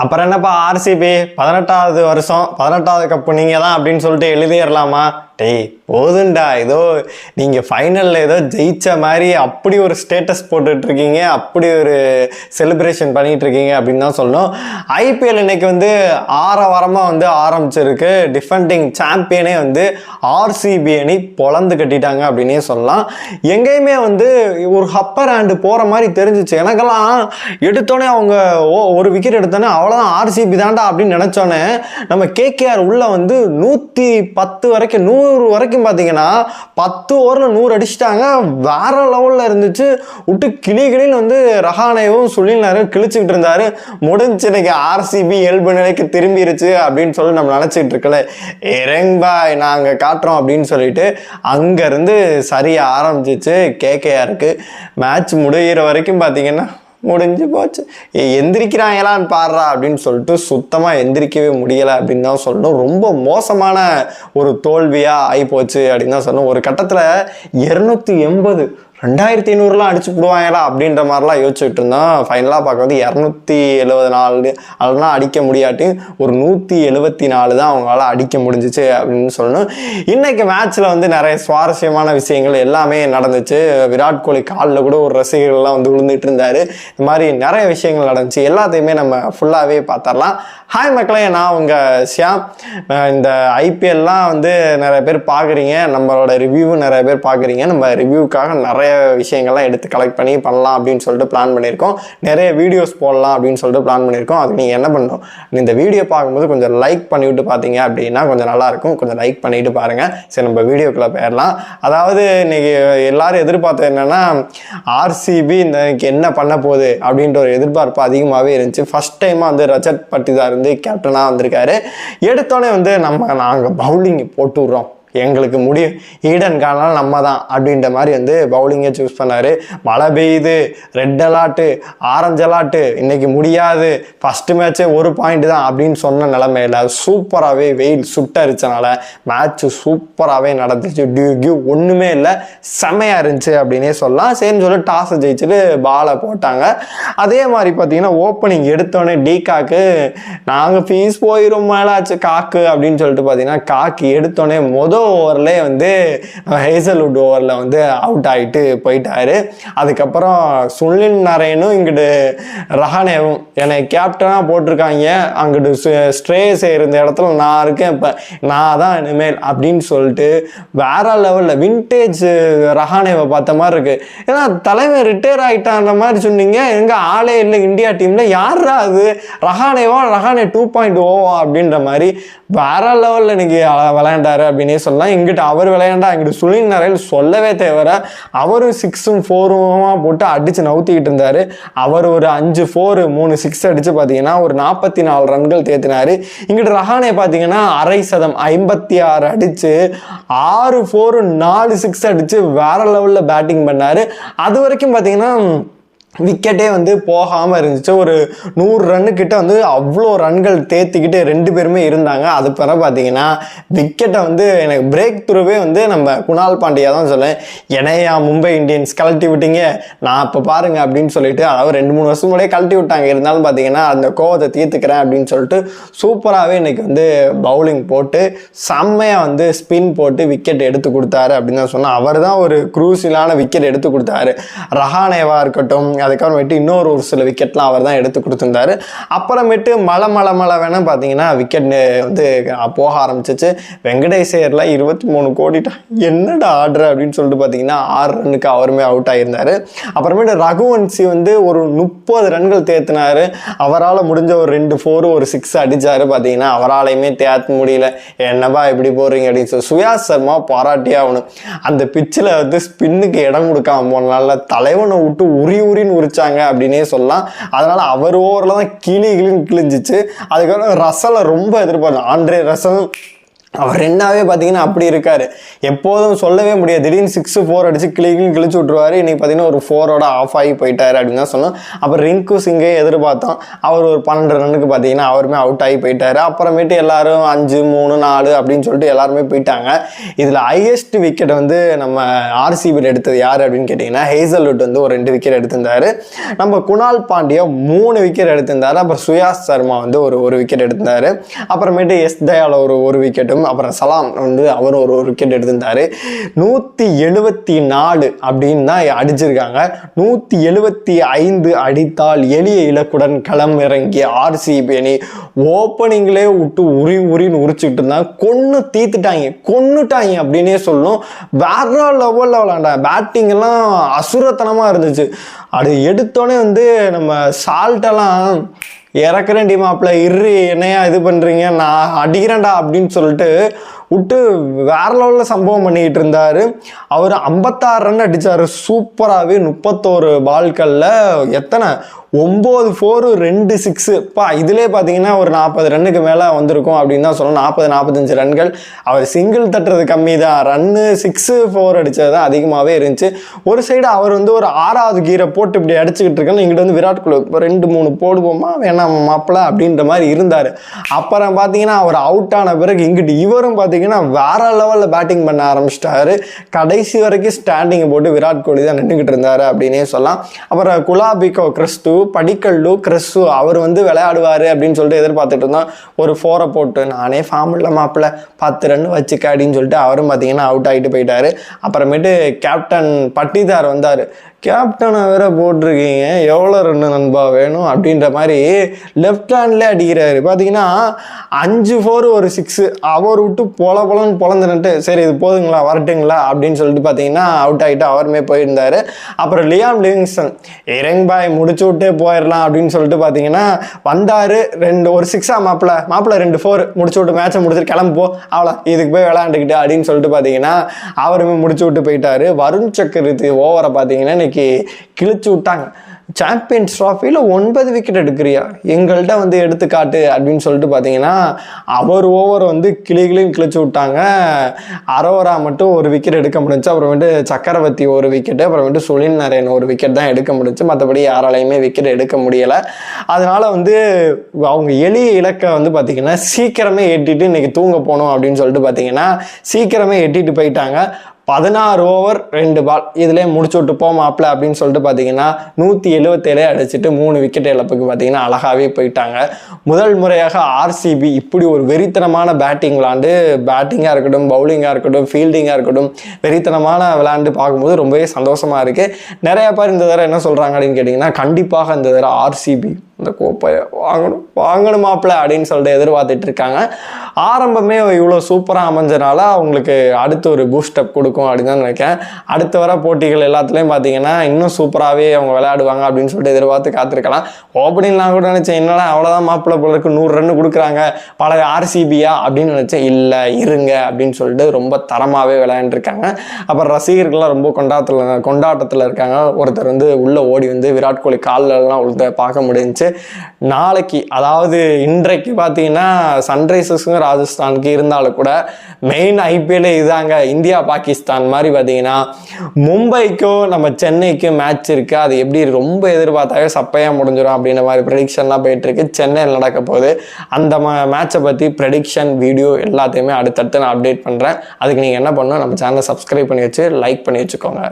அப்புறம் என்னப்பா ஆர்சிபி 18வது வருஷம் 18வது கப்பு நீங்கள் தான் அப்படின்னு சொல்லிட்டு எழுதிடலாமா? டேய் போதுண்டா, ஏதோ நீங்கள் ஃபைனலில் ஏதோ ஜெயிச்ச மாதிரி அப்படி ஒரு ஸ்டேட்டஸ் போட்டுட்ருக்கீங்க, அப்படி ஒரு செலிப்ரேஷன் பண்ணிகிட்ருக்கீங்க அப்படின்னு தான் சொல்லணும். ஐபிஎல் இன்னைக்கு வந்து வாரமாக வந்து ஆரம்பிச்சிருக்கு. டிஃபெண்டிங் சாம்பியனே வந்து ஆர்சிபி அணி பொழந்து கட்டிட்டாங்க அப்படின்னே சொல்லலாம். எங்கேயுமே வந்து ஒரு ஹப்பர் ஹேண்டு போகிற மாதிரி தெரிஞ்சிச்சு. எனக்கெல்லாம் எடுத்தோடனே அவங்க ஒரு விக்கெட் எடுத்தோன்னே அவ்வளோதான் ஆர்சிபி தாண்டா அப்படின்னு நினச்சோன்னே நம்ம கேகேஆர் உள்ள வந்து 110 வரைக்கும் 100 வரைக்கும் பார்த்தீங்கன்னா 10 ஓவரில் 100 அடிச்சிட்டாங்க. வேற லெவலில் இருந்துச்சு. விட்டு கிளின்னு வந்து ரஹானேவும் சுனில் நாரும் கிழிச்சுக்கிட்டு இருந்தாரு. முடிஞ்சு இன்னைக்கு ஆர்சிபி இயல்பு நிலைக்கு திரும்பிருச்சு அப்படின்னு சொல்லி நம்ம நினச்சிக்கிட்டு இருக்கல. பாய் நாங்கள் காட்டுறோம் அப்படின்னு சொல்லிட்டு அங்கேருந்து சரியாக ஆரம்பிச்சிச்சு. கேகேஆருக்கு மேட்ச் முடிகிற வரைக்கும் பார்த்தீங்கன்னா முடிஞ்சு போச்சு. எந்திரிக்கிறாங்களான்னு பாடுறா அப்படின்னு சொல்லிட்டு சுத்தமாக எந்திரிக்கவே முடியலை அப்படின்னு தான் சொல்லணும். ரொம்ப மோசமான ஒரு தோல்வியாக ஆகிப்போச்சு அப்படின்னு தான் சொல்லணும். ஒரு கட்டத்தில் 280 2500 அடிச்சு போடுவாங்களா அப்படின்ற மாதிரிலாம் யோசிச்சுட்டு இருந்தோம். ஃபைனலாக பார்க்க வந்து 274 அதெல்லாம் அடிக்க முடியாட்டி ஒரு 174 தான் அவங்களால அடிக்க முடிஞ்சிச்சு அப்படின்னு சொல்லணும். இன்னைக்கு மேட்ச்சில் வந்து நிறைய சுவாரஸ்யமான விஷயங்கள் எல்லாமே நடந்துச்சு. விராட் கோலி காலில் கூட ஒரு ரசிகர்கள்லாம் வந்து விழுந்துட்டு இருந்தாரு. இந்த மாதிரி நிறைய விஷயங்கள் நடந்துச்சு. எல்லாத்தையுமே நம்ம ஃபுல்லாகவே பார்த்துடலாம். ஹாய் மக்களே, நான் உங்கள் ஷியாம். இந்த ஐபிஎல்லாம் வந்து நிறைய பேர் பார்க்குறீங்க, நம்மளோட ரிவ்யூவும் நிறைய பேர் பார்க்குறீங்க. நம்ம ரிவ்யூக்காக நிறைய விஷயங்கள்லாம் எடுத்து கலெக்ட் பண்ணி பண்ணலாம் அப்படின்னு சொல்லிட்டு பிளான் பண்ணியிருக்கோம். நிறைய வீடியோஸ் போடலாம் அப்படின்னு சொல்லிட்டு பிளான் பண்ணியிருக்கோம். அதுக்கு நீங்கள் என்ன பண்ணணும், இந்த வீடியோ பார்க்கும்போது கொஞ்சம் லைக் பண்ணிவிட்டு பார்த்தீங்க அப்படின்னா கொஞ்சம் நல்லாயிருக்கும். கொஞ்சம் லைக் பண்ணிவிட்டு பாருங்கள். சரி, நம்ம வீடியோக்குள்ளே போயிடலாம். அதாவது இன்றைக்கி எல்லோரும் எதிர்பார்த்தது என்னென்னா ஆர்சிபி இன்னைக்கு என்ன பண்ண போகுது அப்படின்ற ஒரு எதிர்பார்ப்பு அதிகமாகவே இருந்துச்சு. ஃபஸ்ட் டைமாக வந்து ரஜத் பட்டிதார் வந்து கேப்டனாக வந்திருக்காரு. எடுத்தோடனே வந்து நாங்கள் பவுலிங் போட்டு விட்றோம், எங்களுக்கு முடியும், ஈடன் காலம் நம்ம தான் அப்படின்ற மாதிரி வந்து பவுலிங்கை சூஸ் பண்ணார். மழை பெய்யுது, ரெட் அலாட்டு, ஆரஞ்சு அலாட்டு, இன்னைக்கு முடியாது, ஃபஸ்ட்டு மேட்சே 1 பாயிண்ட் தான் அப்படின்னு சொன்ன நிலைமையில் சூப்பராகவே வெயில் சுட்டரிச்சனால மேட்ச்சு சூப்பராகவே நடந்துச்சு. டியூ ஒன்றுமே இல்லை, செம்மையாக இருந்துச்சு அப்படின்னே சொல்லலாம். சரின்னு சொல்லி டாஸை ஜெயிச்சுட்டு பாலை போட்டாங்க. அதே மாதிரி பார்த்தீங்கன்னா ஓப்பனிங் எடுத்தோடனே டீகாக்கு நாங்கள் ஃபீஸ் போயிடும் மேலாச்சு காக்கு அப்படின்னு சொல்லிட்டு பார்த்தீங்கன்னா காக்கு எடுத்தோடனே ஓவர்லேயே வந்து ஹேசல்வுட் ஓவரில் வந்து அவுட் ஆகிட்டு போயிட்டாரு. அதுக்கப்புறம் சுனில் நாராயணும் இங்கிட்டு ரஹானேவும் என்னை கேப்டனாக போட்டிருக்காங்க, அங்கிட்டு ஸ்ட்ரேஸ் இருந்த இடத்துல நான் இருக்கேன், இப்போ நான் தான் இனிமேல் அப்படின்னு சொல்லிட்டு வேற லெவலில் வின்டேஜ் ரஹானேவை பார்த்த மாதிரி இருக்கு. ஏன்னா தலைவர் ரிட்டையர் ஆகிட்டான்ற மாதிரி சொன்னீங்க, எங்கே ஆளே இல்லை இந்தியா டீமில், யாரா அது ரஹானே 2.0 அப்படின்ற மாதிரி வேற லெவலில் இன்னைக்கு விளையாண்டாரு அப்படின்னே சொல்லலாம். இங்கிட்ட அவர் விளையாண்டா, இங்கிட்ட சுனில் நாராயண் சொல்லவே தேவை, அவரும் 6 4 போட்டு அடிச்சு நவுத்திக்கிட்டு இருந்தாரு. அவர் ஒரு 5 4 3 6 அடிச்சு பார்த்தீங்கன்னா ஒரு 44 ரன்கள் தேத்தினாரு. இங்கிட்ட ரஹானே பார்த்தீங்கன்னா அரை சதம் 56 அடிச்சு 6 4 4 6 அடிச்சு வேற லெவலில் பேட்டிங் பண்ணாரு. அது வரைக்கும் பார்த்தீங்கன்னா விக்கெட்டே வந்து போகாமல் இருந்துச்சு. ஒரு 100 ரன்னுக்கிட்ட வந்து அவ்வளோ ரன்கள் தேத்திக்கிட்டு 2 பேருமே இருந்தாங்க. அது பிறகு பார்த்தீங்கன்னா விக்கெட்டை வந்து எனக்கு பிரேக் த்ரூவே வந்து நம்ம குணால் பாண்டியா தான் சொல்லேன், என்னையா மும்பை இந்தியன்ஸ் கழட்டி விட்டீங்க, நான் இப்போ பாருங்க அப்படின்னு சொல்லிட்டு, அதாவது 2-3 வருஷம் முன்னாடியே கழட்டி விட்டாங்க, இருந்தாலும் பார்த்தீங்கன்னா அந்த கோவத்தை தீர்த்துக்கிறேன் அப்படின்னு சொல்லிட்டு சூப்பராகவே இன்னைக்கு வந்து பவுலிங் போட்டு செம்மையாக வந்து ஸ்பின் போட்டு விக்கெட் எடுத்து கொடுத்தாரு அப்படின்னு தான் சொன்னால். அவர் தான் ஒரு குரூசியலான விக்கெட் எடுத்து கொடுத்தாரு. ரஹானேவா இருக்கட்டும், அதுக்கப்புறமேட்டு இன்னொரு ஒரு சில விக்கெட்லாம் அவர் தான் எடுத்து கொடுத்துருந்தாரு. அப்புறமேட்டு மழை வேணால் பார்த்தீங்கன்னா விக்கெட் வந்து போக ஆரம்பிச்சிச்சு. வெங்கடேஷ் ஐயர்ல 23 கோடிட்டா என்னடா ஆர்டர் அப்படின்னு சொல்லிட்டு பார்த்தீங்கன்னா 6 ரன்னுக்கு அவருமே அவுட் ஆகியிருந்தாரு. அப்புறமேட்டு ரகுவன்சி வந்து ஒரு 30 ரன்கள் தேத்தினாரு. அவரால் முடிஞ்ச ஒரு 2 4 ஒரு 6 அடிச்சாரு. பார்த்தீங்கன்னா அவராலையுமே தேத்த முடியல. என்னப்பா இப்படி போடுறீங்க அப்படின்னு சொல்லி சுயாஸ் சர்மா பாராட்டியே ஆகணும். அந்த பிச்சில் வந்து ஸ்பின்னுக்கு இடம் கொடுக்காம போனால தலைவனை விட்டு உரின்னு உரிச்சாங்க அப்படின்னே சொல்லலாம். அதனால அவர் ஓவரில் தான் கிளின்னு கிழிஞ்சிச்சு. அதுக்கப்புறம் ரசலை ரொம்ப எதிர்பார்த்தோம். ஆண்ட்ரே ரசல் அவர் ரெண்டாவே பார்த்தீங்கன்னா அப்படி இருக்காரு. எப்போதும் சொல்லவே முடியாது, திடீர்னு 6-4 அடிச்சு கிழிச்சு விட்டுருவாரு. இன்னைக்கு பார்த்தீங்கன்னா ஒரு 4ஓட ஆஃப் ஆகி போயிட்டாரு அப்படின்னு தான் சொன்னோம். அப்புறம் ரிங்கு சிங்கை எதிர்பார்த்தோம், அவர் ஒரு 12 ரன்னுக்கு பார்த்தீங்கன்னா அவருமே அவுட் ஆகி போயிட்டாரு. அப்புறமேட்டு எல்லாரும் 5-3-4 அப்படின்னு சொல்லிட்டு எல்லாருமே போயிட்டாங்க. இதில் ஹையஸ்ட் விக்கெட் வந்து நம்ம ஆர்சிபியில் எடுத்தது யார் அப்படின்னு கேட்டிங்கன்னா ஹேசல்வுட் வந்து ஒரு 2 விக்கெட் எடுத்திருந்தாரு. நம்ம குணால் பாண்டியா 3 விக்கெட் எடுத்திருந்தாரு. அப்புறம் சுயாஸ் சர்மா வந்து ஒரு விக்கெட் எடுத்திருந்தாரு. அப்புறமேட்டு எஸ் தயால் ஒரு விக்கெட்டும், அப்புறம் சலாம் வந்து அவர் ஒரு விக்கெட் எடுத்திருந்தாரு. 174 அப்படின்னு தான் அடிச்சிருக்காங்க. 175 அடித்தால் எளிய இலக்குடன் களம் இறங்கிய ஆர்சிபி அணி ஓப்பனிங்லேயே விட்டு உரின்னு உரிச்சுக்கிட்டு இருந்தாங்க. கொன்னுட்டாங்க அப்படின்னே சொல்லணும். வேற லெவலில் விளாண்டாங்க. பேட்டிங் எல்லாம் அசுரத்தனமா இருந்துச்சு. அது எடுத்தோடனே வந்து நம்ம சால்ட்டெல்லாம் இறக்குறேன் டீமாப்ல என்னையா இது பண்ணுறீங்க, நான் அடிக்கிறேன்டா அப்படின்னு சொல்லிட்டு விட்டு வேற லெவலில் சம்பவம் பண்ணிக்கிட்டு இருந்தார். அவர் 56 ரன் அடித்தார் சூப்பராகவே. 31 பால்களில் எத்தனை 9 4 2 6 இதிலே பார்த்தீங்கன்னா ஒரு 40 ரன்னுக்கு மேலே வந்திருக்கும் அப்படின்னு தான் சொல்லணும். 40-45 ரன்கள். அவர் சிங்கிள் தட்டுறது கம்மி தான், ரன்னு 6-4 அடித்தது தான் அதிகமாகவே இருந்துச்சு. ஒரு சைடு அவர் வந்து ஒரு 6வது கீரை போட்டு இப்படி அடிச்சுக்கிட்டு இருக்கணும். இங்கிட்ட வந்து விராட் கோலி 2-3 போடுவோமா வேணாம் மாப்பிள்ள அப்படின்ற மாதிரி இருந்தார். அப்புறம் பார்த்தீங்கன்னா அவர் அவுட் ஆன பிறகு இங்கிட்டு இவரும் பார்த்தீங்கன்னா வேற லெவலில் பேட்டிங் பண்ண ஆரம்பிச்சிட்டாரு. கடைசி வரைக்கும் ஸ்டாண்டிங்கை போட்டு விராட் கோலி தான் நின்றுக்கிட்டு இருந்தார் அப்படின்னே சொல்லலாம். அப்புறம் குலாபிகோ கிறிஸ்து படிக்கல்லு கிறிஸ்து அவர் வந்து விளையாடுவார் அப்படின்னு சொல்லிட்டு எதிர்பார்த்துட்டு இருந்தோம். ஒரு 4 போட்டு நானே ஃபார்ம் இல்லை மாப்பிள்ள 10 ரன் வச்சுக்க அப்படின்னு சொல்லிட்டு அவரும் பார்த்தீங்கன்னா அவுட் ஆகிட்டு போயிட்டாரு. அப்புறமேட்டு கேப்டன் பட்டிதார் வந்தார். கேப்டனை வேற போட்டிருக்கீங்க, எவ்வளோ ரன்னு நண்பா வேணும் அப்படின்ற மாதிரி லெஃப்ட் ஹேண்ட்லேயே அடிக்கிறாரு. பார்த்தீங்கன்னா 5-4 ஒரு 6 அவர் விட்டு பொலன்னு பொழந்துட்டு சரி இது போதுங்களா வரட்டுங்களா அப்படின்னு சொல்லிட்டு பார்த்தீங்கன்னா அவுட் ஆகிட்டு அவருமே போயிருந்தார். அப்புறம் லியாம் லிவிங்ஸ்டன் இறங்பாய் முடிச்சு விட்டே போயிடலாம் அப்படின்னு சொல்லிட்டு பார்த்தீங்கன்னா வந்தார். ஒரு 6 மாப்பிள்ள 2-4 முடிச்சு விட்டு மேட்சை முடிச்சுட்டு கிளம்பு அவ்வளோ இதுக்கு போய் விளையாண்டுக்கிட்டு அப்படின்னு சொல்லிட்டு பார்த்தீங்கன்னா அவருமே முடிச்சு விட்டு போயிட்டாரு. வருண் சக்கரவர்த்தி ஓவரை பார்த்தீங்கன்னா கிழிச்சு விட்டாங்க. சாம்பியன்ஸ் ட்ராஃபியில் 9 விக்கெட் எடுக்கிறியா, எங்கள்கிட்ட வந்து எடுத்துக்காட்டு அப்படின்னு சொல்லிட்டு பார்த்தீங்கன்னா அவர் ஓவர் வந்து கிளிச்சு விட்டாங்க. அரோரா மட்டும் ஒரு விக்கெட் எடுக்க முடிஞ்சு. அப்புறமேட்டு சக்கரவர்த்தி ஒரு விக்கெட்டு, அப்புறமேட்டு சுனில் நரேன் ஒரு விக்கெட் தான் எடுக்க முடிஞ்சு. மற்றபடி யாராலையுமே விக்கெட் எடுக்க முடியலை. அதனால வந்து அவங்க எளிய இலக்கை வந்து பார்த்தீங்கன்னா சீக்கிரமே எட்டிட்டு இன்னைக்கு தூங்க போகணும் அப்படின்னு சொல்லிட்டு பார்த்தீங்கன்னா சீக்கிரமே எட்டிட்டு போயிட்டாங்க. 16 ஓவர் 2 பால் இதிலே முடிச்சு விட்டு போமாப்ல அப்படின்னு சொல்லிட்டு பார்த்தீங்கன்னா 177 அடிச்சுட்டு 3 விக்கெட் இழப்புக்கு பார்த்தீங்கன்னா அழகாகவே போயிட்டாங்க. முதல் முறையாக ஆர்சிபி இப்படி ஒரு வெறித்தனமான பேட்டிங் விளாண்டு, பேட்டிங்காக இருக்கட்டும் பவுலிங்காக இருக்கட்டும் ஃபீல்டிங்காக இருக்கட்டும் வெறித்தனமான விளையாண்டு பார்க்கும்போது ரொம்பவே சந்தோஷமாக இருக்குது. நிறைய பேர் இந்த தடவை என்ன சொல்கிறாங்க அப்படின்னு கேட்டிங்கன்னா கண்டிப்பாக இந்த தடவை ஆர்சிபி இந்த கோப்பையை வாங்கணும் மாப்பிள்ள அப்படின்னு சொல்லிட்டு எதிர்பார்த்துட்டு இருக்காங்க. ஆரம்பமே இவ்வளோ சூப்பராக அமைஞ்சனால அவங்களுக்கு அடுத்து ஒரு பூஸ்டப் கொடுக்கும் அப்படின்னு தான் நினைக்கிறேன். அடுத்து வர போட்டிகள் எல்லாத்துலேயும் பார்த்தீங்கன்னா இன்னும் சூப்பராகவே அவங்க விளையாடுவாங்க அப்படின்னு சொல்லிட்டு எதிர்பார்த்து காத்திருக்கலாம். ஓப்பனிங்லாம் கூட நினச்சேன் என்னடா அவ்வளோதான் மாப்பிள்ள போலருக்கு 100 ரன் கொடுக்குறாங்க பல ஆர்சிபியா அப்படின்னு நினச்சேன். இல்லை இருங்க அப்படின்னு சொல்லிட்டு ரொம்ப தரமாகவே விளையாண்டுருக்காங்க. அப்புறம் ரசிகர்கள்லாம் ரொம்ப கொண்டாட்டத்தில் இருக்காங்க. ஒருத்தர் வந்து உள்ளே ஓடி வந்து விராட் கோலி காலிலெல்லாம் ஒருத்தர் பார்க்க முடிஞ்சிச்சு. நாளைக்கு அதாவது இன்றைக்கு பார்த்தீங்கன்னா சன்ரைசர்ஸுங்க ராஜஸ்தானுக்கு இருந்தாலும் கூட மெயின் ஐபிஎல் இதாங்க. இந்தியா பாகிஸ்தான் மாதிரி பார்த்தீங்கன்னா மும்பைக்கோ நம்ம சென்னைக்கும் மேட்ச் இருக்கு. அது எப்படி ரொம்ப எதிர்பார்த்தாவே சப்பையாக முடிஞ்சிடும் அப்படின்ற மாதிரி ப்ரெடிக்ஷன்லாம் போயிட்டு இருக்கு. சென்னையில் நடக்க போகுது. அந்த மேட்சை பற்றி ப்ரெடிக்ஷன் வீடியோ எல்லாத்தையுமே அடுத்தடுத்து நான் அப்டேட் பண்ணுறேன். அதுக்கு நீங்கள் என்ன பண்ணணும், நம்ம சேனலை சப்ஸ்கிரைப் பண்ணி வச்சு லைக் பண்ணி வச்சுக்கோங்க.